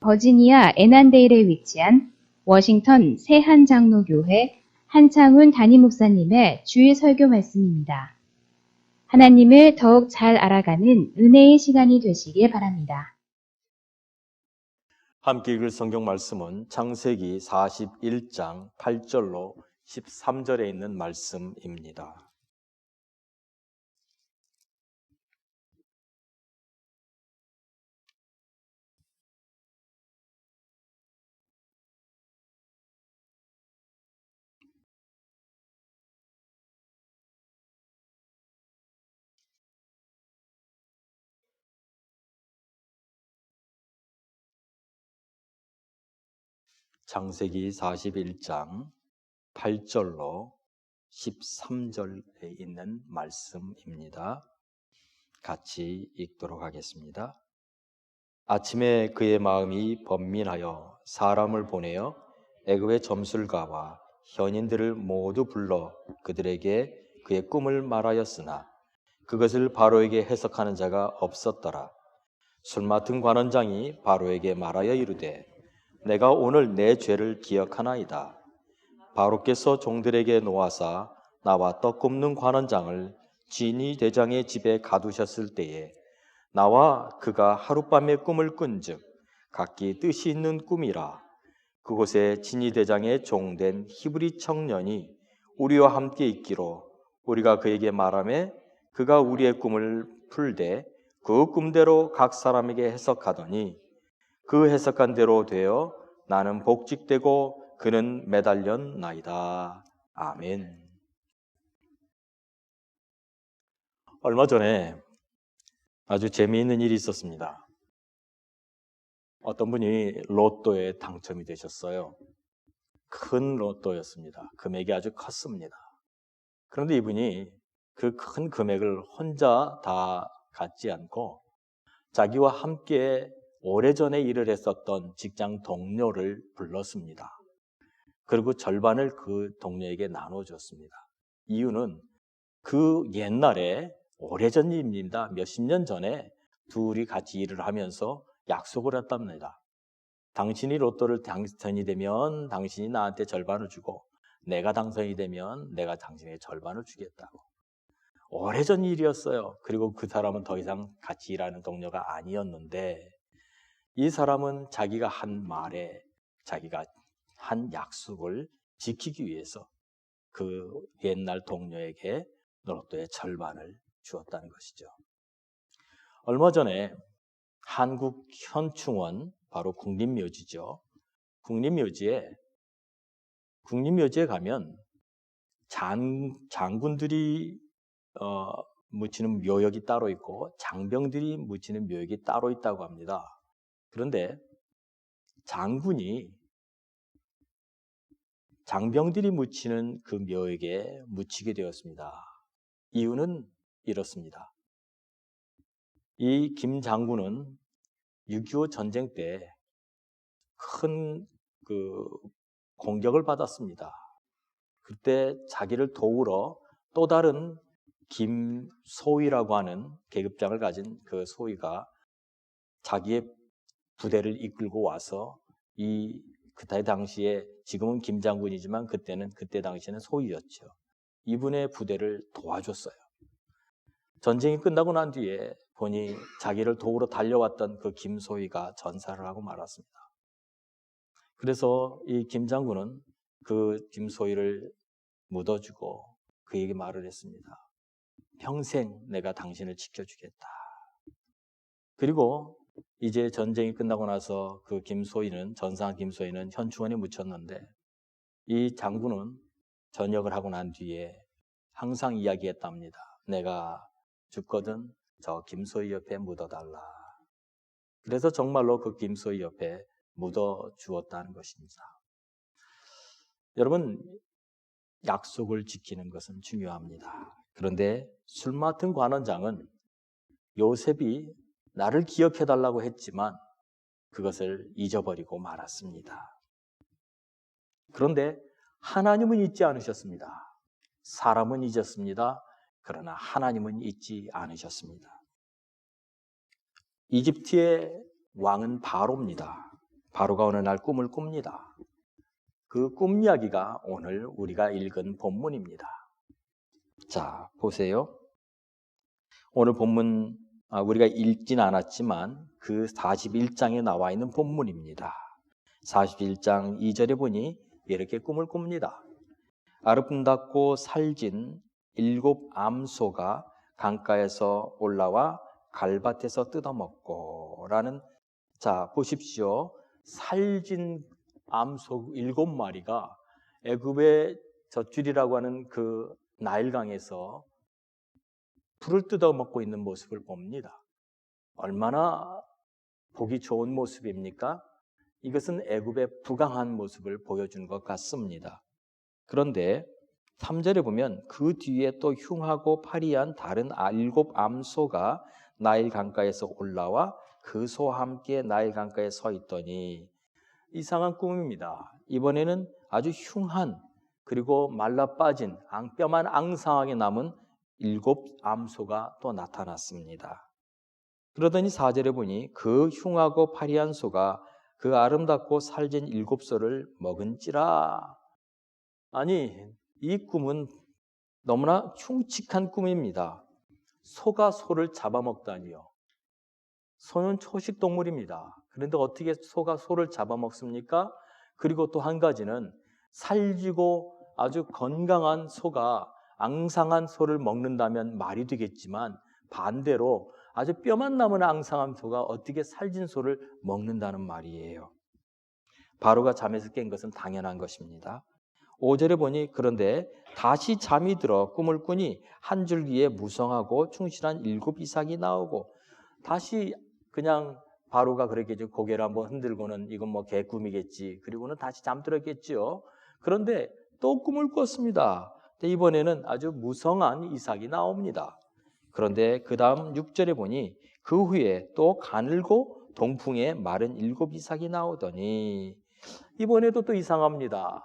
버지니아 애난데일에 위치한 워싱턴 새한장로교회 한창훈 담임 목사님의 주일 설교 말씀입니다. 하나님을 더욱 잘 알아가는 은혜의 시간이 되시길 바랍니다. 함께 읽을 성경 말씀은 창세기 41장 8절로 13절에 있는 말씀입니다. 창세기 41장 8절로 13절에 있는 말씀입니다. 같이 읽도록 하겠습니다. 아침에 그의 마음이 번민하여 사람을 보내어 애굽의 점술가와 현인들을 모두 불러 그들에게 그의 꿈을 말하였으나 그것을 바로에게 해석하는 자가 없었더라. 술 맡은 관원장이 바로에게 말하여 이르되 내가 오늘 내 죄를 기억하나이다. 바로께서 종들에게 놓아사 나와 떡 굽는 관원장을 진위 대장의 집에 가두셨을 때에 나와 그가 하룻밤에 꿈을 꾼즉 각기 뜻이 있는 꿈이라. 그곳에 진위 대장의 종된 히브리 청년이 우리와 함께 있기로 우리가 그에게 말하매 그가 우리의 꿈을 풀되 그 꿈대로 각 사람에게 해석하더니 그 해석한 대로 되어 나는 복직되고 그는 매달렸나이다. 아멘. 얼마 전에 아주 재미있는 일이 있었습니다. 어떤 분이 로또에 당첨이 되셨어요. 큰 로또였습니다. 금액이 아주 컸습니다. 그런데 이분이 그 큰 금액을 혼자 다 갖지 않고 자기와 함께 오래전에 일을 했었던 직장 동료를 불렀습니다. 그리고 절반을 그 동료에게 나눠줬습니다. 이유는 그 옛날에 오래전 일입니다. 몇십 년 전에 둘이 같이 일을 하면서 약속을 했답니다. 당신이 로또를 당선이 되면 당신이 나한테 절반을 주고 내가 당선이 되면 내가 당신에게 절반을 주겠다고. 오래전 일이었어요. 그리고 그 사람은 더 이상 같이 일하는 동료가 아니었는데 이 사람은 자기가 한 말에 자기가 한 약속을 지키기 위해서 그 옛날 동료에게 로또의 절반을 주었다는 것이죠. 얼마 전에 한국 현충원, 바로 국립묘지죠. 국립묘지에 가면 장군들이 묻히는 묘역이 따로 있고 장병들이 묻히는 묘역이 따로 있다고 합니다. 그런데 장병들이 묻히는 그 묘역에 묻히게 되었습니다. 이유는 이렇습니다. 이 김 장군은 6.25 전쟁 때 큰 공격을 받았습니다. 그때 자기를 도우러 또 다른 김소희라고 하는 계급장을 가진 그 소희가 자기의 부대를 이끌고 와서 그때 당시에 지금은 김 장군이지만 그때 당시에는 소희였죠. 이분의 부대를 도와줬어요. 전쟁이 끝나고 난 뒤에 보니 자기를 도우러 달려왔던 그 김소희가 전사를 하고 말았습니다. 그래서 이 김 장군은 그 김소희를 묻어주고 그에게 말을 했습니다. 평생 내가 당신을 지켜주겠다. 그리고 이제 전쟁이 끝나고 나서 그 전사한 김소희는 현충원에 묻혔는데 이 장군은 전역을 하고 난 뒤에 항상 이야기했답니다. 내가 죽거든 저 김소희 옆에 묻어달라. 그래서 정말로 그 김소희 옆에 묻어 주었다는 것입니다. 여러분, 약속을 지키는 것은 중요합니다. 그런데 술 맡은 관원장은 요셉이 나를 기억해달라고 했지만 그것을 잊어버리고 말았습니다. 그런데 하나님은 잊지 않으셨습니다. 사람은 잊었습니다. 그러나 하나님은 잊지 않으셨습니다. 이집트의 왕은 바로입니다. 바로가 어느 날 꿈을 꿉니다. 그 꿈 이야기가 오늘 우리가 읽은 본문입니다. 자, 보세요. 오늘 본문 우리가 읽진 않았지만 그 41장에 나와 있는 본문입니다. 41장 2절에 보니 이렇게 꿈을 꿉니다. 아름답고 살진 7 암소가 강가에서 올라와 갈밭에서 뜯어먹고 라는, 자 보십시오. 살진 암소 7마리가 애굽의 젖줄이라고 하는 그 나일강에서 풀을 뜯어먹고 있는 모습을 봅니다. 얼마나 보기 좋은 모습입니까? 이것은 애굽의 부강한 모습을 보여주는 것 같습니다. 그런데 3절에 보면 그 뒤에 또 흉하고 파리한 다른 7 암소가 나일 강가에서 올라와 그 소와 함께 나일 강가에 서 있더니, 이상한 꿈입니다. 이번에는 아주 흉한 그리고 말라 빠진 뼈만 앙상하게 남은 7 암소가 또 나타났습니다. 그러더니 4절에 보니 그 흉하고 파리한 소가 그 아름답고 살진 7소를 먹은지라. 아니, 이 꿈은 너무나 흉측한 꿈입니다. 소가 소를 잡아먹다니요. 소는 초식 동물입니다. 그런데 어떻게 소가 소를 잡아먹습니까? 그리고 또 한 가지는 살지고 아주 건강한 소가 앙상한 소를 먹는다면 말이 되겠지만, 반대로 아주 뼈만 남은 앙상한 소가 어떻게 살진 소를 먹는다는 말이에요. 바로가 잠에서 깬 것은 당연한 것입니다. 5절에 보니 그런데 다시 잠이 들어 꿈을 꾸니 한 줄기에 무성하고 충실한 7 이삭이 나오고, 다시 그냥 바로가 그렇게 고개를 한번 흔들고는 이건 뭐 개꿈이겠지, 그리고는 다시 잠들었겠지요. 그런데 또 꿈을 꿨습니다. 이번에는 아주 무성한 이삭이 나옵니다. 그런데 그 다음 6절에 보니 그 후에 또 가늘고 동풍에 마른 7 이삭이 나오더니, 이번에도 또 이상합니다.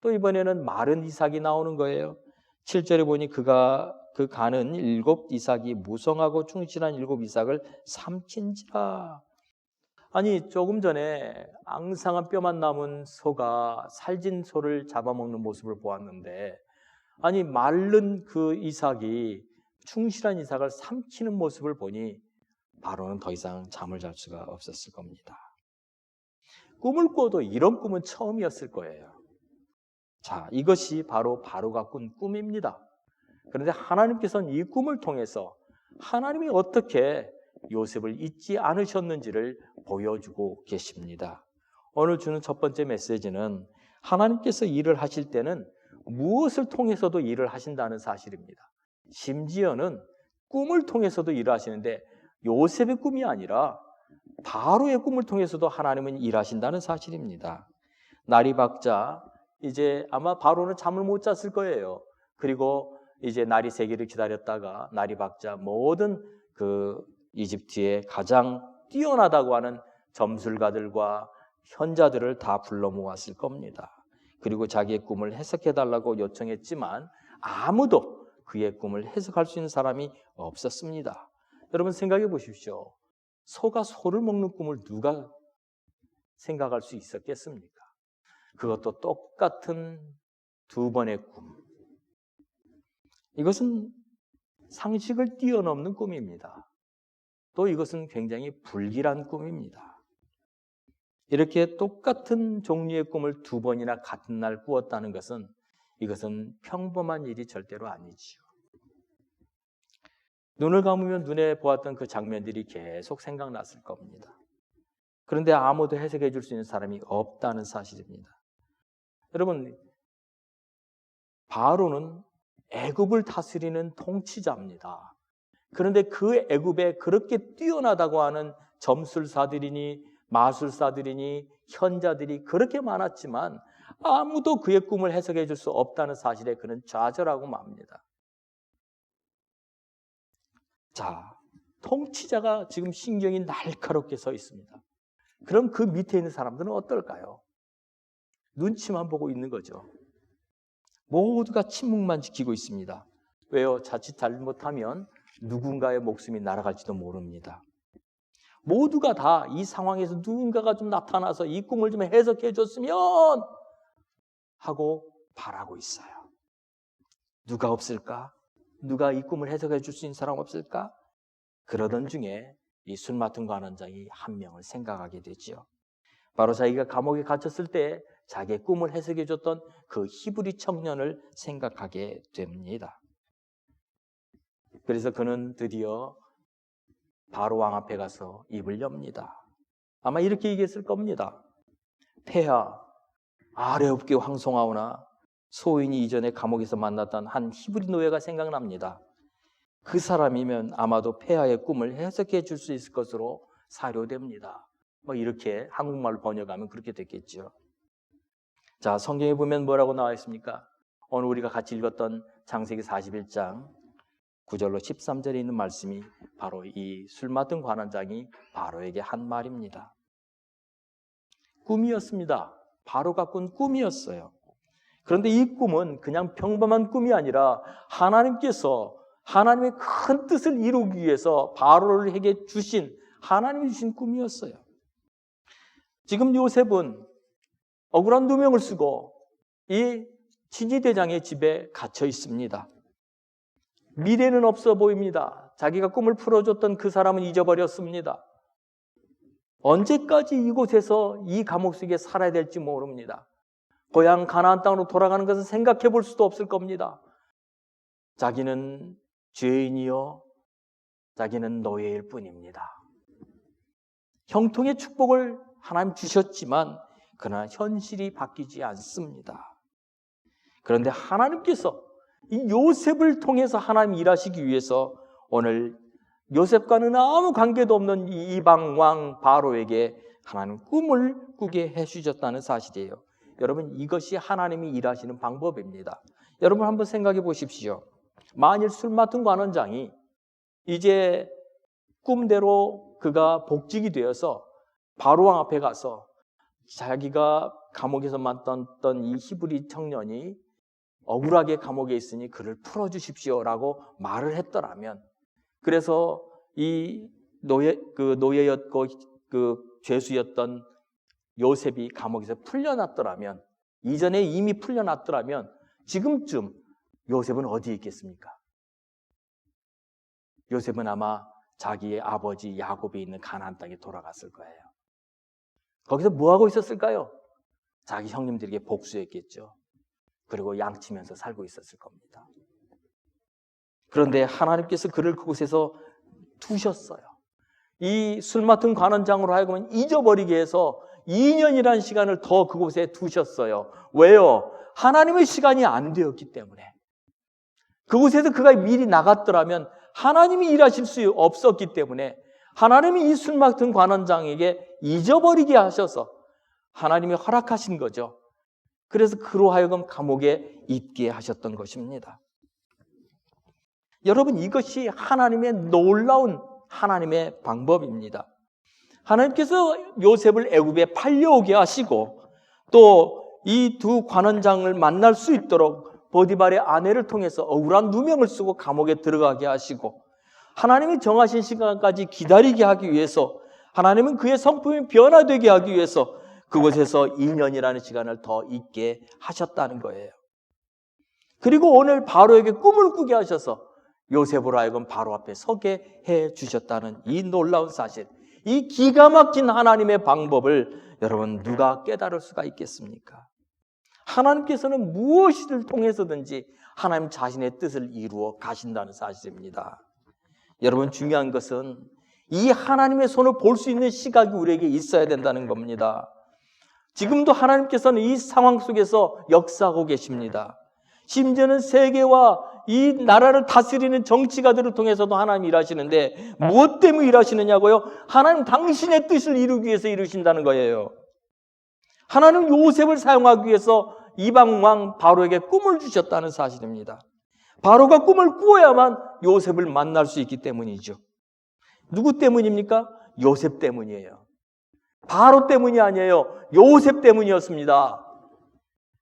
또 이번에는 마른 이삭이 나오는 거예요. 7절에 보니 그 가는 7 이삭이 무성하고 충실한 7 이삭을 삼킨지라. 아니, 조금 전에 앙상한 뼈만 남은 소가 살진 소를 잡아먹는 모습을 보았는데, 아니 마른 그 이삭이 충실한 이삭을 삼키는 모습을 보니 바로는 더 이상 잠을 잘 수가 없었을 겁니다. 꿈을 꿔도 이런 꿈은 처음이었을 거예요. 자, 이것이 바로가 꾼 꿈입니다. 그런데 하나님께서는 이 꿈을 통해서 하나님이 어떻게 요셉을 잊지 않으셨는지를 보여주고 계십니다. 오늘 주는 첫 번째 메시지는 하나님께서 일을 하실 때는 무엇을 통해서도 일을 하신다는 사실입니다. 심지어는 꿈을 통해서도 일을 하시는데, 요셉의 꿈이 아니라 바로의 꿈을 통해서도 하나님은 일하신다는 사실입니다. 날이 밝자 이제 아마 바로는 잠을 못 잤을 거예요. 그리고 이제 날이 새기를 기다렸다가 날이 밝자 모든 그 이집트의 가장 뛰어나다고 하는 점술가들과 현자들을 다 불러 모았을 겁니다. 그리고 자기의 꿈을 해석해달라고 요청했지만 아무도 그의 꿈을 해석할 수 있는 사람이 없었습니다. 여러분 생각해 보십시오. 소가 소를 먹는 꿈을 누가 생각할 수 있었겠습니까? 그것도 똑같은 2번의 꿈. 이것은 상식을 뛰어넘는 꿈입니다. 또 이것은 굉장히 불길한 꿈입니다. 이렇게 똑같은 종류의 꿈을 2번이나 같은 날 꾸었다는 것은, 이것은 평범한 일이 절대로 아니지요. 눈을 감으면 눈에 보았던 그 장면들이 계속 생각났을 겁니다. 그런데 아무도 해석해 줄 수 있는 사람이 없다는 사실입니다. 여러분, 바로는 애굽을 다스리는 통치자입니다. 그런데 그 애굽에 그렇게 뛰어나다고 하는 점술사들이니 마술사들이니 현자들이 그렇게 많았지만 아무도 그의 꿈을 해석해 줄 수 없다는 사실에 그는 좌절하고 맙니다. 자, 통치자가 지금 신경이 날카롭게 서 있습니다. 그럼 그 밑에 있는 사람들은 어떨까요? 눈치만 보고 있는 거죠. 모두가 침묵만 지키고 있습니다. 왜요? 자칫 잘못하면 누군가의 목숨이 날아갈지도 모릅니다. 모두가 다 이 상황에서 누군가가 좀 나타나서 이 꿈을 좀 해석해 줬으면 하고 바라고 있어요. 누가 없을까? 누가 이 꿈을 해석해 줄 수 있는 사람 없을까? 그러던 중에 이 술 맡은 관원장이 한 명을 생각하게 되지요. 바로 자기가 감옥에 갇혔을 때 자기의 꿈을 해석해 줬던 그 히브리 청년을 생각하게 됩니다. 그래서 그는 드디어 바로 왕 앞에 가서 입을 엽니다. 아마 이렇게 얘기했을 겁니다. 폐하, 아뢰옵게 황송하오나 소인이 이전에 감옥에서 만났던 한 히브리 노예가 생각납니다. 그 사람이면 아마도 폐하의 꿈을 해석해 줄 수 있을 것으로 사료됩니다. 뭐 이렇게 한국말로 번역하면 그렇게 됐겠죠. 자, 성경에 보면 뭐라고 나와 있습니까? 오늘 우리가 같이 읽었던 창세기 41장 9절로 13절에 있는 말씀이 바로 이 술 맡은 관원장이 바로에게 한 말입니다. 꿈이었습니다. 바로가 꾼 꿈이었어요. 그런데 이 꿈은 그냥 평범한 꿈이 아니라 하나님께서 하나님의 큰 뜻을 이루기 위해서 바로에게 주신 하나님이 주신 꿈이었어요. 지금 요셉은 억울한 누명을 쓰고 이 진위대장의 집에 갇혀 있습니다. 미래는 없어 보입니다. 자기가 꿈을 풀어줬던 그 사람은 잊어버렸습니다. 언제까지 이곳에서 이 감옥 속에 살아야 될지 모릅니다. 고향 가나안 땅으로 돌아가는 것은 생각해 볼 수도 없을 겁니다. 자기는 죄인이요, 자기는 노예일 뿐입니다. 형통의 축복을 하나님 주셨지만 그러나 현실이 바뀌지 않습니다. 그런데 하나님께서 이 요셉을 통해서 하나님 일하시기 위해서 오늘 요셉과는 아무 관계도 없는 이 이방 왕 바로에게 하나님 꿈을 꾸게 해주셨다는 사실이에요. 여러분, 이것이 하나님이 일하시는 방법입니다. 여러분 한번 생각해 보십시오. 만일 술 맡은 관원장이 이제 꿈대로 그가 복직이 되어서 바로 왕 앞에 가서 자기가 감옥에서 만났던 이 히브리 청년이 억울하게 감옥에 있으니 그를 풀어주십시오라고 말을 했더라면, 그래서 이 노예였고 그 죄수였던 요셉이 감옥에서 풀려났더라면, 이전에 이미 풀려났더라면 지금쯤 요셉은 어디에 있겠습니까? 요셉은 아마 자기의 아버지 야곱이 있는 가나안 땅에 돌아갔을 거예요. 거기서 뭐하고 있었을까요? 자기 형님들에게 복수했겠죠. 그리고 양치면서 살고 있었을 겁니다. 그런데 하나님께서 그를 그곳에서 두셨어요. 이 술 맡은 관원장으로 하여금 잊어버리게 해서 2년이라는 시간을 더 그곳에 두셨어요. 왜요? 하나님의 시간이 안 되었기 때문에. 그곳에서 그가 미리 나갔더라면 하나님이 일하실 수 없었기 때문에 하나님이 이 술 맡은 관원장에게 잊어버리게 하셔서 하나님이 허락하신 거죠. 그래서 그로 하여금 감옥에 있게 하셨던 것입니다. 여러분, 이것이 하나님의 놀라운 하나님의 방법입니다. 하나님께서 요셉을 애굽에 팔려오게 하시고 또 이 두 관원장을 만날 수 있도록 보디발의 아내를 통해서 억울한 누명을 쓰고 감옥에 들어가게 하시고, 하나님이 정하신 시간까지 기다리게 하기 위해서, 하나님은 그의 성품이 변화되게 하기 위해서 그곳에서 2년이라는 시간을 더 있게 하셨다는 거예요. 그리고 오늘 바로에게 꿈을 꾸게 하셔서 요셉으로 하여금 바로 앞에 서게 해 주셨다는 이 놀라운 사실, 이 기가 막힌 하나님의 방법을 여러분 누가 깨달을 수가 있겠습니까? 하나님께서는 무엇을 통해서든지 하나님 자신의 뜻을 이루어 가신다는 사실입니다. 여러분, 중요한 것은 이 하나님의 손을 볼 수 있는 시각이 우리에게 있어야 된다는 겁니다. 지금도 하나님께서는 이 상황 속에서 역사하고 계십니다. 심지어는 세계와 이 나라를 다스리는 정치가들을 통해서도 하나님 일하시는데 무엇 때문에 일하시느냐고요? 하나님 당신의 뜻을 이루기 위해서 이루신다는 거예요. 하나님 요셉을 사용하기 위해서 이방 왕 바로에게 꿈을 주셨다는 사실입니다. 바로가 꿈을 꾸어야만 요셉을 만날 수 있기 때문이죠. 누구 때문입니까? 요셉 때문이에요. 바로 때문이 아니에요. 요셉 때문이었습니다.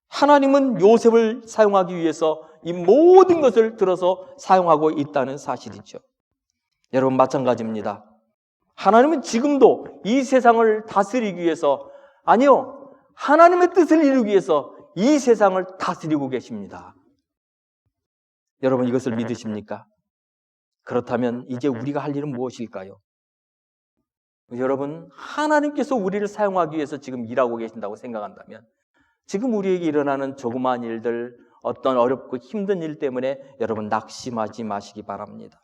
하나님은 요셉을 사용하기 위해서 이 모든 것을 들어서 사용하고 있다는 사실이죠. 여러분, 마찬가지입니다. 하나님은 지금도 이 세상을 다스리기 위해서, 아니요, 하나님의 뜻을 이루기 위해서 이 세상을 다스리고 계십니다. 여러분, 이것을 믿으십니까? 그렇다면 이제 우리가 할 일은 무엇일까요? 여러분, 하나님께서 우리를 사용하기 위해서 지금 일하고 계신다고 생각한다면, 지금 우리에게 일어나는 조그마한 일들, 어떤 어렵고 힘든 일 때문에 여러분 낙심하지 마시기 바랍니다.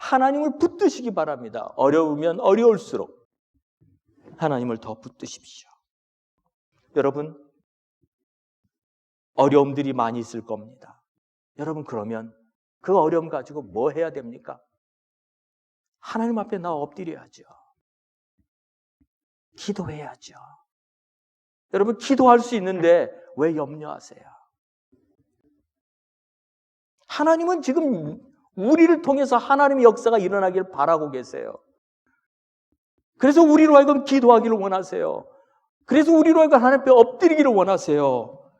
하나님을 붙드시기 바랍니다. 어려우면 어려울수록 하나님을 더 붙드십시오. 여러분, 어려움들이 많이 있을 겁니다. 여러분, 그러면 그 어려움 가지고 뭐 해야 됩니까? 하나님 앞에 나 엎드려야죠. 기도해야죠. 여러분, 기도할 수 있는데 왜 염려하세요? 하나님은 지금 우리를 통해서 하나님의 역사가 일어나길 바라고 계세요. 그래서 우리로 하여금 기도하기를 원하세요. 그래서 우리로 하여금 하나님 앞에 엎드리기를 원하세요.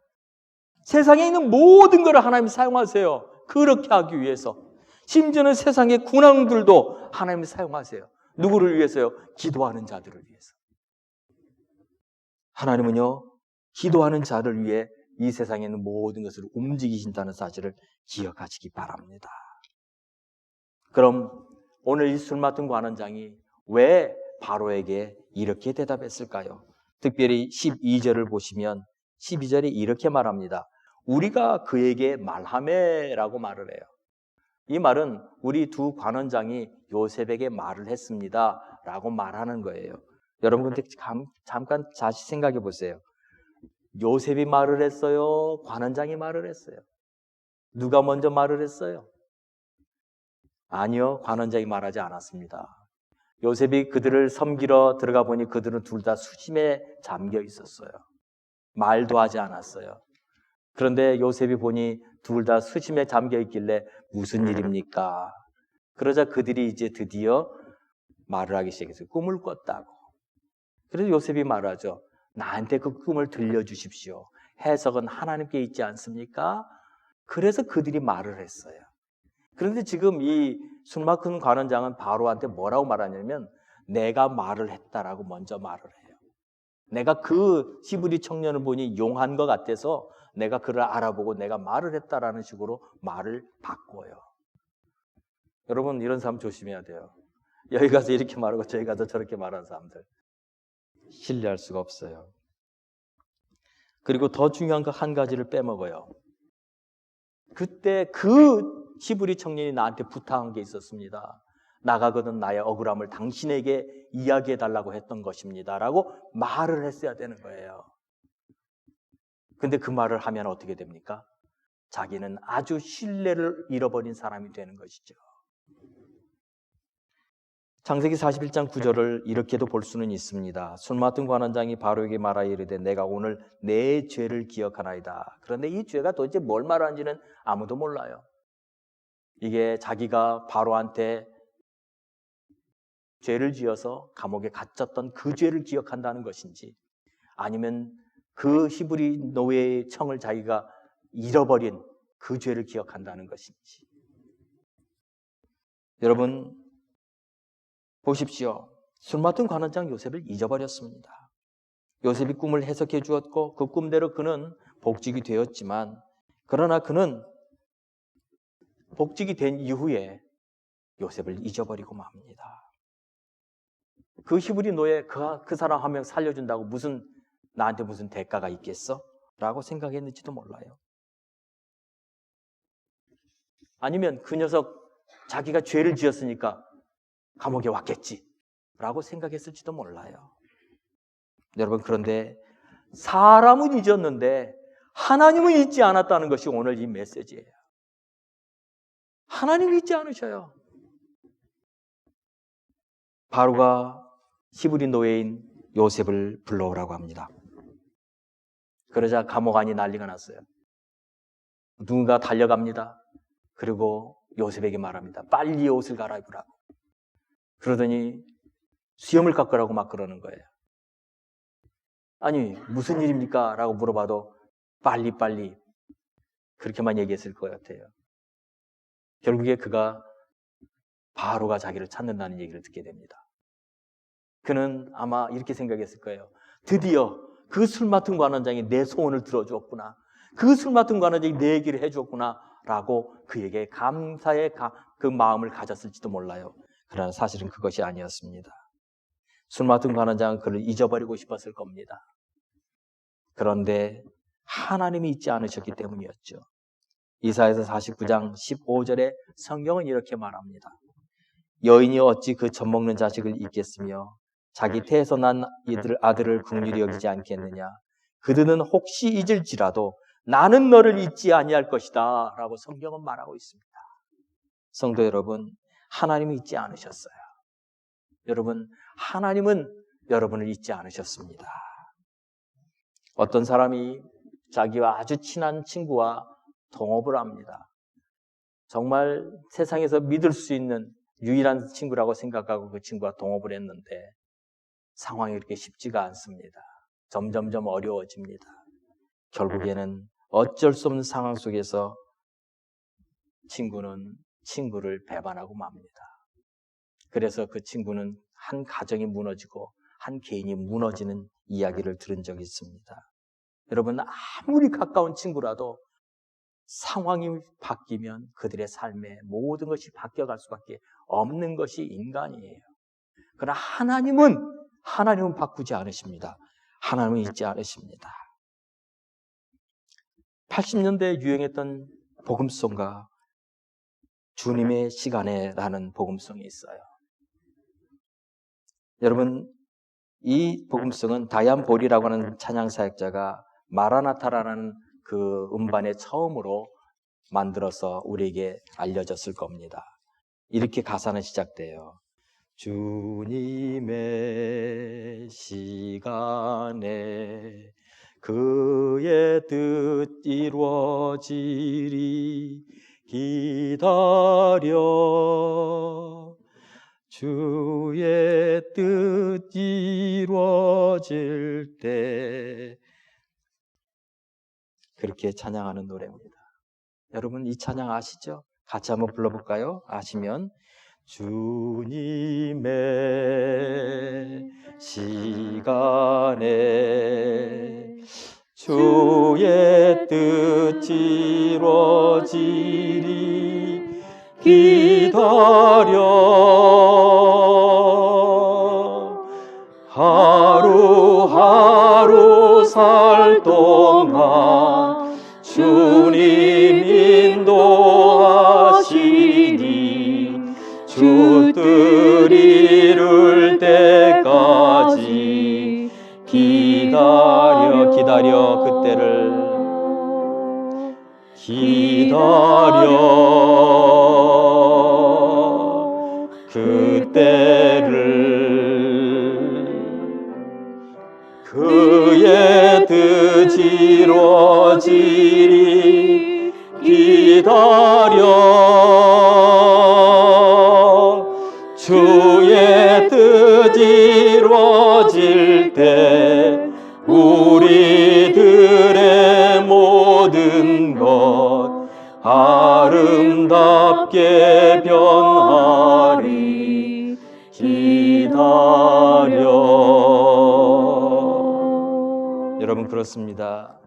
세상에 있는 모든 것을 하나님 사용하세요. 그렇게 하기 위해서. 심지어는 세상의 군왕들도 하나님 사용하세요. 누구를 위해서요? 기도하는 자들을 위해서. 하나님은요, 기도하는 자를 위해 이 세상에 있는 모든 것을 움직이신다는 사실을 기억하시기 바랍니다. 그럼 오늘 이 술 맡은 관원장이 왜 바로에게 이렇게 대답했을까요? 특별히 12절을 보시면 12절에 이렇게 말합니다. 우리가 그에게 말하매라고 말을 해요. 이 말은 우리 두 관원장이 요셉에게 말을 했습니다 라고 말하는 거예요. 여러분, 근데 잠깐 다시 생각해 보세요. 요셉이 말을 했어요? 관원장이 말을 했어요? 누가 먼저 말을 했어요? 아니요, 관원장이 말하지 않았습니다. 요셉이 그들을 섬기러 들어가 보니 그들은 둘 다 수심에 잠겨 있었어요. 말도 하지 않았어요. 그런데 요셉이 보니 둘 다 수심에 잠겨 있길래 무슨 일입니까? 그러자 그들이 이제 드디어 말을 하기 시작했어요. 꿈을 꿨다고. 그래서 요셉이 말하죠. 나한테 그 꿈을 들려주십시오. 해석은 하나님께 있지 않습니까? 그래서 그들이 말을 했어요. 그런데 지금 이 술마큰 관원장은 바로한테 뭐라고 말하냐면 내가 말을 했다라고 먼저 말을 해요. 내가 그 히브리 청년을 보니 용한 것 같아서 내가 그를 알아보고 내가 말을 했다라는 식으로 말을 바꿔요. 여러분, 이런 사람 조심해야 돼요. 여기 가서 이렇게 말하고 저기 가서 저렇게 말하는 사람들 신뢰할 수가 없어요. 그리고 더 중요한 거 한 가지를 빼먹어요. 그때 그 히브리 청년이 나한테 부탁한 게 있었습니다. 나가거든 나의 억울함을 당신에게 이야기해달라고 했던 것입니다 라고 말을 했어야 되는 거예요. 근데 그 말을 하면 어떻게 됩니까? 자기는 아주 신뢰를 잃어버린 사람이 되는 것이죠. 창세기 41장 9절을 이렇게도 볼 수는 있습니다. 술 맡은 관원장이 바로에게 말하여 이르되 내가 오늘 내 죄를 기억하나이다. 그런데 이 죄가 도대체 뭘 말하는지는 아무도 몰라요. 이게 자기가 바로한테 죄를 지어서 감옥에 갇혔던 그 죄를 기억한다는 것인지, 아니면 그 히브리 노예의 청을 자기가 잃어버린 그 죄를 기억한다는 것인지. 여러분 보십시오. 술 맡은 관원장 요셉을 잊어버렸습니다. 요셉이 꿈을 해석해 주었고 그 꿈대로 그는 복직이 되었지만, 그러나 그는 복직이 된 이후에 요셉을 잊어버리고 맙니다. 그 히브리 노예 그 사람 한 명 살려준다고 나한테 무슨 대가가 있겠어? 라고 생각했는지도 몰라요. 아니면 그 녀석 자기가 죄를 지었으니까 감옥에 왔겠지 라고 생각했을지도 몰라요. 여러분, 그런데 사람은 잊었는데 하나님은 잊지 않았다는 것이 오늘 이 메시지예요. 하나님은 잊지 않으셔요. 바로가 히브리 노예인 요셉을 불러오라고 합니다. 그러자 감옥 안이 난리가 났어요. 누군가 달려갑니다. 그리고 요셉에게 말합니다. 빨리 옷을 갈아입으라고. 그러더니 수염을 깎으라고 막 그러는 거예요. 아니, 무슨 일입니까? 라고 물어봐도 빨리 그렇게만 얘기했을 것 같아요. 결국에 그가 바로가 자기를 찾는다는 얘기를 듣게 됩니다. 그는 아마 이렇게 생각했을 거예요. 드디어 그 술 맡은 관원장이 내 소원을 들어주었구나. 그 술 맡은 관원장이 내 얘기를 해주었구나 라고 그에게 감사의 그 마음을 가졌을지도 몰라요. 그러나 사실은 그것이 아니었습니다. 술 맡은 관원장은 그를 잊어버리고 싶었을 겁니다. 그런데 하나님이 잊지 않으셨기 때문이었죠. 이사야서 49장 15절에 성경은 이렇게 말합니다. 여인이 어찌 그 젖먹는 자식을 잊겠으며 자기 태에서 난 아들을 긍휼히 여기지 않겠느냐. 그들은 혹시 잊을지라도 나는 너를 잊지 아니할 것이다 라고 성경은 말하고 있습니다. 성도 여러분, 하나님이 잊지 않으셨어요. 여러분, 하나님은 여러분을 잊지 않으셨습니다. 어떤 사람이 자기와 아주 친한 친구와 동업을 합니다. 정말 세상에서 믿을 수 있는 유일한 친구라고 생각하고 그 친구와 동업을 했는데 상황이 그렇게 쉽지가 않습니다. 점점점 어려워집니다. 결국에는 어쩔 수 없는 상황 속에서 친구는 친구를 배반하고 맙니다. 그래서 그 친구는 한 가정이 무너지고 한 개인이 무너지는 이야기를 들은 적이 있습니다. 여러분, 아무리 가까운 친구라도 상황이 바뀌면 그들의 삶에 모든 것이 바뀌어갈 수밖에 없는 것이 인간이에요. 그러나 하나님은 바꾸지 않으십니다. 하나님은 잊지 않으십니다. 80년대에 유행했던 복음송가 주님의 시간에라는 복음송이 있어요. 여러분, 이 복음송은 다이안 볼이라고 하는 찬양사역자가 마라나타라는 그 음반에 처음으로 만들어서 우리에게 알려졌을 겁니다. 이렇게 가사는 시작돼요. 주님의 시간에 그의 뜻 이루어지리 기다려 주의 뜻 이루어질 때 그렇게 찬양하는 노래입니다. 여러분 이 찬양 아시죠? 같이 한번 불러볼까요? 아시면 주님의 시간에 주의 뜻 이루어지리 기다려 하루하루 살 동안 주님 인도하시니 주 뜻 이룰 때까지 기다려 그때를 기다려 그때를 그의 뜻 이루어지리 기다려 주의 뜻 이루어질 때 우리들의 모든 것 아름답게 변하리 기다려. 여러분 그렇습니다.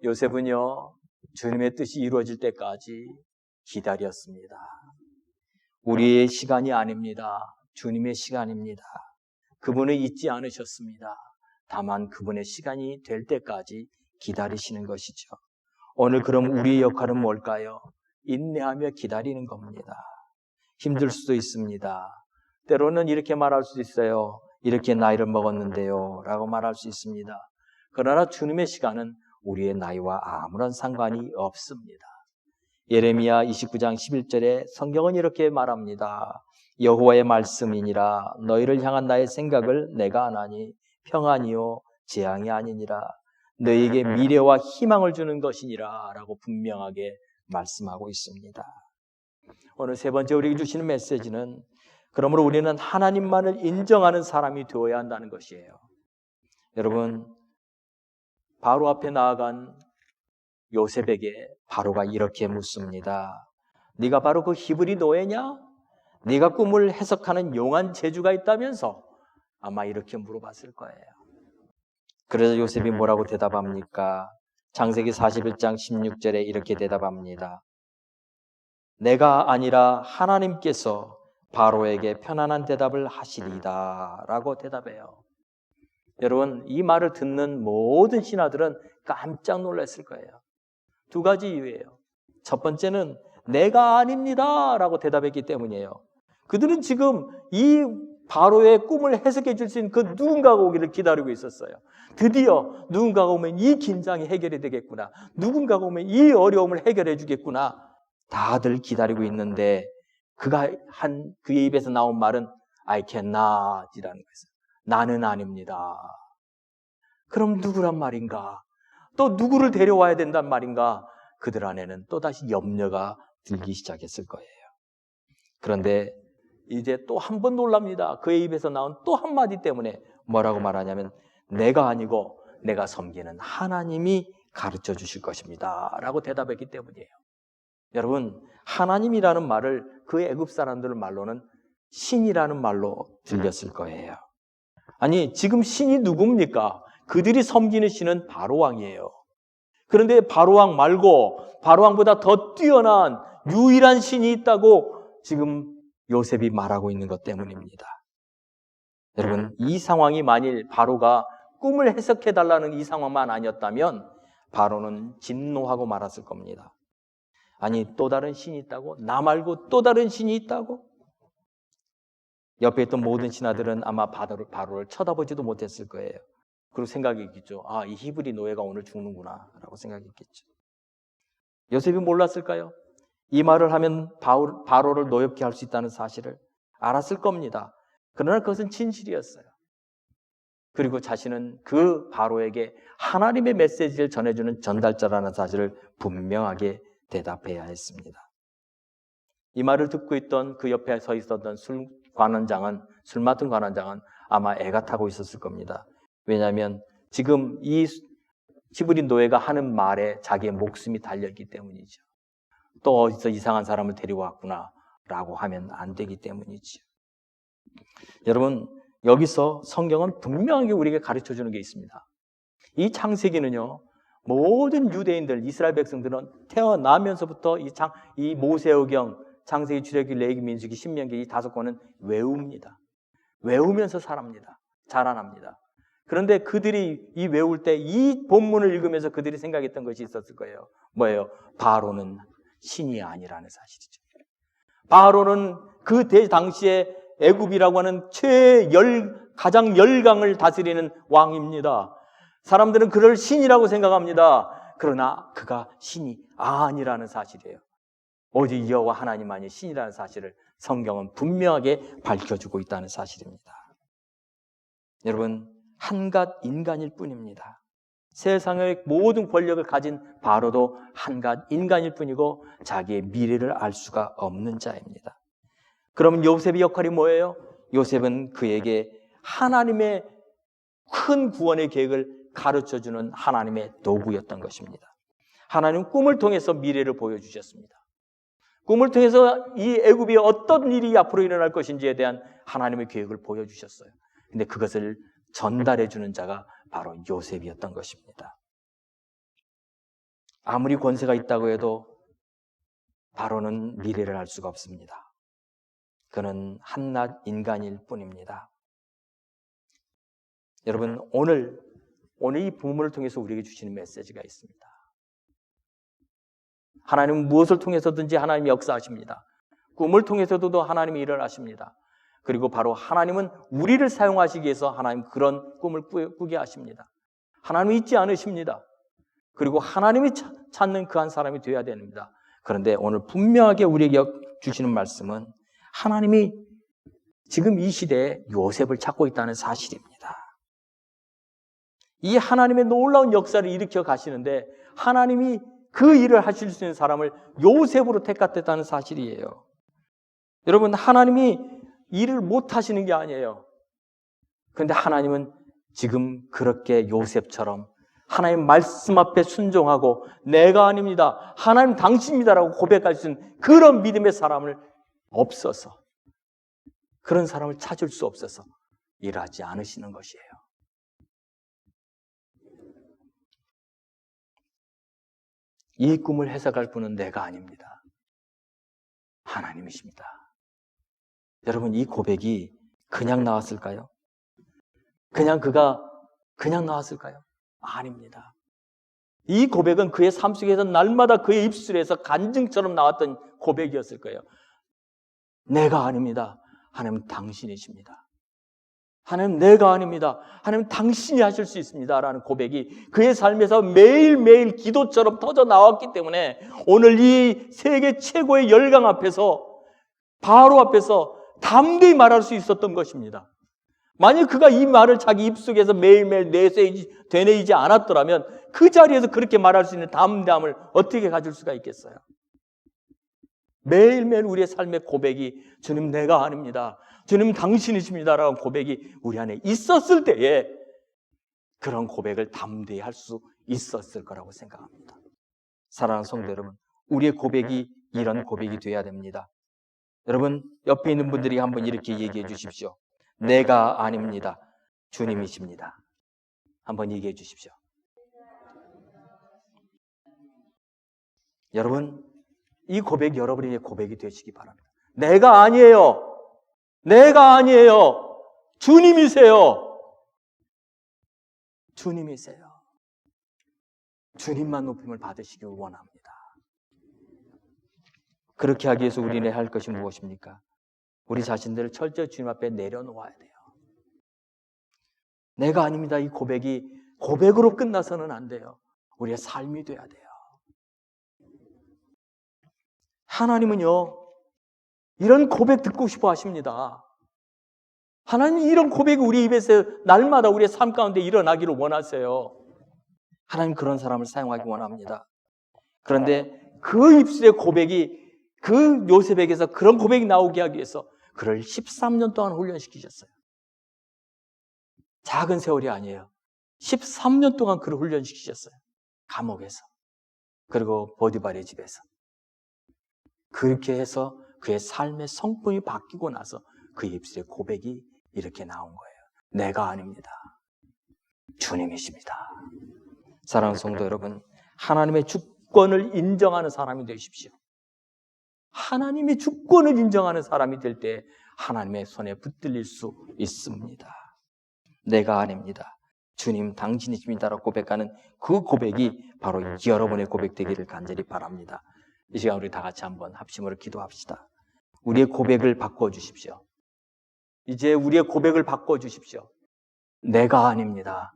요셉은요 주님의 뜻이 이루어질 때까지 기다렸습니다. 우리의 시간이 아닙니다. 주님의 시간입니다. 그분을 잊지 않으셨습니다. 다만 그분의 시간이 될 때까지 기다리시는 것이죠. 오늘 그럼 우리의 역할은 뭘까요? 인내하며 기다리는 겁니다. 힘들 수도 있습니다. 때로는 이렇게 말할 수도 있어요. 이렇게 나이를 먹었는데요 라고 말할 수 있습니다. 그러나 주님의 시간은 우리의 나이와 아무런 상관이 없습니다. 예레미야 29장 11절에 성경은 이렇게 말합니다. 여호와의 말씀이니라 너희를 향한 나의 생각을 내가 아나니 평안이요 재앙이 아니니라 너희에게 미래와 희망을 주는 것이니라 라고 분명하게 말씀하고 있습니다. 오늘 세 번째 우리에게 주시는 메시지는 그러므로 우리는 하나님만을 인정하는 사람이 되어야 한다는 것이에요. 여러분 바로 앞에 나아간 요셉에게 바로가 이렇게 묻습니다. 네가 바로 그 히브리 노예냐? 네가 꿈을 해석하는 용한 재주가 있다면서 아마 이렇게 물어봤을 거예요. 그래서 요셉이 뭐라고 대답합니까? 창세기 41장 16절에 이렇게 대답합니다. 내가 아니라 하나님께서 바로에게 편안한 대답을 하시리이다 라고 대답해요. 여러분, 이 말을 듣는 모든 신하들은 깜짝 놀랐을 거예요. 두 가지 이유예요. 첫 번째는 내가 아닙니다 라고 대답했기 때문이에요. 그들은 지금 이 바로의 꿈을 해석해 줄 수 있는 그 누군가가 오기를 기다리고 있었어요. 드디어 누군가가 오면 이 긴장이 해결이 되겠구나. 누군가가 오면 이 어려움을 해결해 주겠구나. 다들 기다리고 있는데 그의 입에서 나온 말은 I cannot이라는 거였어요. 나는 아닙니다. 그럼 누구란 말인가? 또 누구를 데려와야 된단 말인가? 그들 안에는 또다시 염려가 들기 시작했을 거예요. 그런데 이제 또 한 번 놀랍니다. 그의 입에서 나온 또 한마디 때문에 뭐라고 말하냐면 내가 아니고 내가 섬기는 하나님이 가르쳐 주실 것입니다 라고 대답했기 때문이에요. 여러분, 하나님이라는 말을 그 애굽 사람들 말로는 신이라는 말로 들렸을 거예요. 아니, 지금 신이 누굽니까? 그들이 섬기는 신은 바로왕이에요. 그런데 바로왕 말고 바로왕보다 더 뛰어난 유일한 신이 있다고 지금 요셉이 말하고 있는 것 때문입니다. 여러분, 이 상황이 만일 바로가 꿈을 해석해달라는 이 상황만 아니었다면 바로는 진노하고 말았을 겁니다. 아니, 또 다른 신이 있다고? 나 말고 또 다른 신이 있다고? 옆에 있던 모든 신하들은 아마 바로를 쳐다보지도 못했을 거예요. 그리고 생각했겠죠. 아, 이 히브리 노예가 오늘 죽는구나 라고 생각했겠죠. 요셉이 몰랐을까요? 이 말을 하면 바로를 노엽게 할 수 있다는 사실을 알았을 겁니다. 그러나 그것은 진실이었어요. 그리고 자신은 그 바로에게 하나님의 메시지를 전해주는 전달자라는 사실을 분명하게 대답해야 했습니다. 이 말을 듣고 있던 그 옆에 서 있었던 술 맡은 관원장은 아마 애가 타고 있었을 겁니다. 왜냐하면 지금 이 히브리 노예가 하는 말에 자기의 목숨이 달려있기 때문이죠. 또 어디서 이상한 사람을 데려왔구나 라고 하면 안 되기 때문이죠. 여러분, 여기서 성경은 분명하게 우리에게 가르쳐주는 게 있습니다. 이 창세기는요, 모든 유대인들, 이스라엘 백성들은 태어나면서부터 이 모세오경, 창세기, 출애굽기, 레위기, 민수기, 신명기 이 5권은 외웁니다. 외우면서 자라납니다. 그런데 그들이 이 외울 때 이 본문을 읽으면서 그들이 생각했던 것이 있었을 거예요. 뭐예요? 바로는 신이 아니라는 사실이죠. 바로는 그 당시에 애굽이라고 하는 가장 열강을 다스리는 왕입니다. 사람들은 그를 신이라고 생각합니다. 그러나 그가 신이 아니라는 사실이에요. 오직 여호와 하나님만이 신이라는 사실을 성경은 분명하게 밝혀주고 있다는 사실입니다. 여러분, 한갓 인간일 뿐입니다. 세상의 모든 권력을 가진 바로도 한갓 인간일 뿐이고 자기의 미래를 알 수가 없는 자입니다. 그러면 요셉의 역할이 뭐예요? 요셉은 그에게 하나님의 큰 구원의 계획을 가르쳐주는 하나님의 도구였던 것입니다. 하나님은 꿈을 통해서 미래를 보여주셨습니다. 꿈을 통해서 이 애굽이 어떤 일이 앞으로 일어날 것인지에 대한 하나님의 계획을 보여주셨어요. 근데 그것을 전달해주는 자가 바로 요셉이었던 것입니다. 아무리 권세가 있다고 해도 바로는 미래를 알 수가 없습니다. 그는 한낱 인간일 뿐입니다. 여러분, 오늘 이 부문을 통해서 우리에게 주시는 메시지가 있습니다. 하나님은 무엇을 통해서든지 하나님이 역사하십니다. 꿈을 통해서도 하나님이 일을 하십니다. 그리고 바로 하나님은 우리를 사용하시기 위해서 하나님 그런 꿈을 꾸게 하십니다. 하나님은 잊지 않으십니다. 그리고 하나님이 찾는 그 한 사람이 되어야 됩니다. 그런데 오늘 분명하게 우리에게 주시는 말씀은 하나님이 지금 이 시대에 요셉을 찾고 있다는 사실입니다. 이 하나님의 놀라운 역사를 일으켜 가시는데 하나님이 그 일을 하실 수 있는 사람을 요셉으로 택했다는 사실이에요. 여러분, 하나님이 일을 못 하시는 게 아니에요. 그런데 하나님은 지금 그렇게 요셉처럼 하나님 말씀 앞에 순종하고 내가 아닙니다, 하나님 당신입니다라고 고백할 수 있는 그런 믿음의 사람을 없어서, 그런 사람을 찾을 수 없어서 일하지 않으시는 것이에요. 이 꿈을 해석할 분은 내가 아닙니다. 하나님이십니다. 여러분, 이 고백이 그냥 나왔을까요? 그가 그냥 나왔을까요? 아닙니다. 이 고백은 그의 삶 속에서 날마다 그의 입술에서 간증처럼 나왔던 고백이었을 거예요. 내가 아닙니다. 하나님 당신이십니다. 하나님 내가 아닙니다. 하나님 당신이 하실 수 있습니다. 라는 고백이 그의 삶에서 매일매일 기도처럼 터져 나왔기 때문에 오늘 이 세계 최고의 열강 앞에서, 바로 앞에서 담대히 말할 수 있었던 것입니다. 만약 그가 이 말을 자기 입속에서 매일매일 되뇌이지 않았더라면 그 자리에서 그렇게 말할 수 있는 담대함을 어떻게 가질 수가 있겠어요? 매일매일 우리의 삶의 고백이 주님 내가 아닙니다. 주님 당신이십니다. 라는 고백이 우리 안에 있었을 때에 그런 고백을 담대히 할 수 있었을 거라고 생각합니다. 사랑하는 성도 여러분, 우리의 고백이 이런 고백이 되어야 됩니다. 여러분, 옆에 있는 분들이 한번 이렇게 얘기해 주십시오. 내가 아닙니다. 주님이십니다. 한번 얘기해 주십시오. 여러분, 이 고백 여러분의 고백이 되시기 바랍니다. 내가 아니에요. 내가 아니에요. 주님이세요. 주님이세요. 주님만 높임을 받으시길 원합니다. 그렇게 하기 위해서 우리는 할 것이 무엇입니까? 우리 자신들을 철저히 주님 앞에 내려놓아야 돼요. 내가 아닙니다. 이 고백이 고백으로 끝나서는 안 돼요. 우리의 삶이 돼야 돼요. 하나님은요, 이런 고백 듣고 싶어 하십니다. 하나님은 이런 고백이 우리 입에서 날마다 우리의 삶 가운데 일어나기를 원하세요. 하나님 그런 사람을 사용하기 원합니다. 그런데 그 입술의 고백이 그 요셉에게서 그런 고백이 나오게 하기 위해서 그를 13년 동안 훈련시키셨어요. 작은 세월이 아니에요. 13년 동안 그를 훈련시키셨어요. 감옥에서. 그리고 보디발의 집에서. 그렇게 해서 그의 삶의 성품이 바뀌고 나서 그 입술의 고백이 이렇게 나온 거예요. 내가 아닙니다. 주님이십니다. 사랑하는 성도 여러분, 하나님의 주권을 인정하는 사람이 되십시오. 하나님의 주권을 인정하는 사람이 될 때 하나님의 손에 붙들릴 수 있습니다. 내가 아닙니다. 주님 당신이십니다라고 고백하는 그 고백이 바로 여러분의 고백 되기를 간절히 바랍니다. 이 시간 우리 다 같이 한번 합심으로 기도합시다. 우리의 고백을 바꿔주십시오. 이제 우리의 고백을 바꿔주십시오. 내가 아닙니다.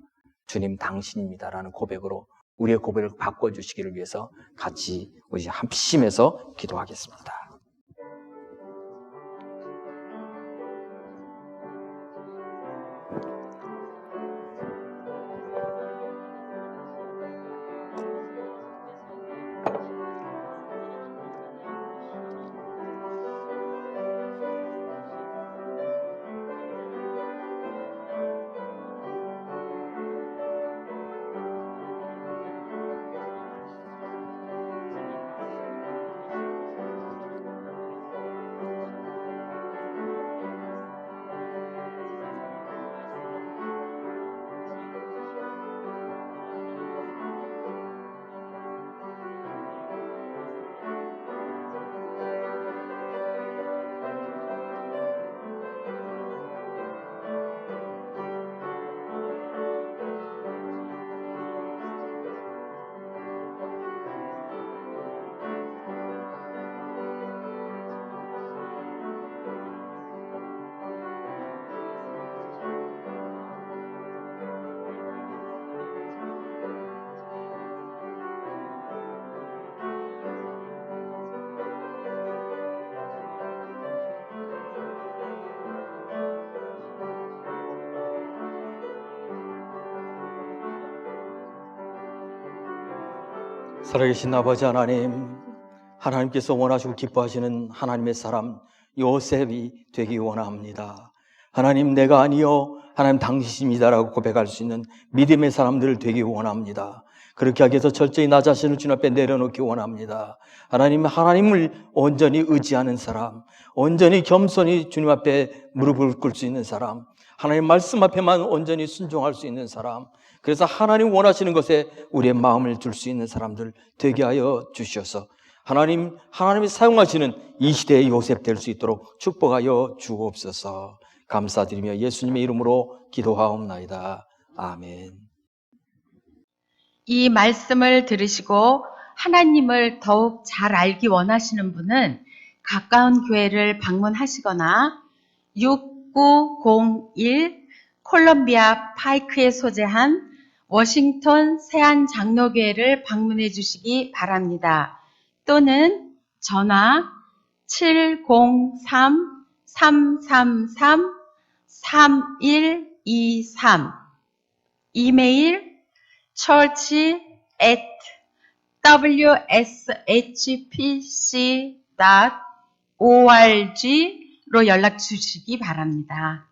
주님 당신입니다. 라는 고백으로 우리의 고백을 바꿔주시기를 위해서 같이 우리 합심해서 기도하겠습니다. 살아계신 아버지 하나님, 하나님께서 원하시고 기뻐하시는 하나님의 사람 요셉이 되기 원합니다. 하나님 내가 아니요 하나님 당신입니다라고 고백할 수 있는 믿음의 사람들 되기 원합니다. 그렇게 하기 위해서 철저히 나 자신을 주님 앞에 내려놓기 원합니다. 하나님을 온전히 의지하는 사람, 온전히 겸손히 주님 앞에 무릎을 꿇을 수 있는 사람, 하나님 말씀 앞에만 온전히 순종할 수 있는 사람, 그래서 하나님 원하시는 것에 우리의 마음을 둘 수 있는 사람들 되게 하여 주셔서 하나님이 사용하시는 이 시대의 요셉 될 수 있도록 축복하여 주옵소서. 감사드리며 예수님의 이름으로 기도하옵나이다. 아멘. 이 말씀을 들으시고 하나님을 더욱 잘 알기 원하시는 분은 가까운 교회를 방문하시거나 6901 콜롬비아 파이크에 소재한 워싱턴 세안장로교회를 방문해 주시기 바랍니다. 또는 전화 703-333-3123 이메일 church@wshpc.org로 연락 주시기 바랍니다.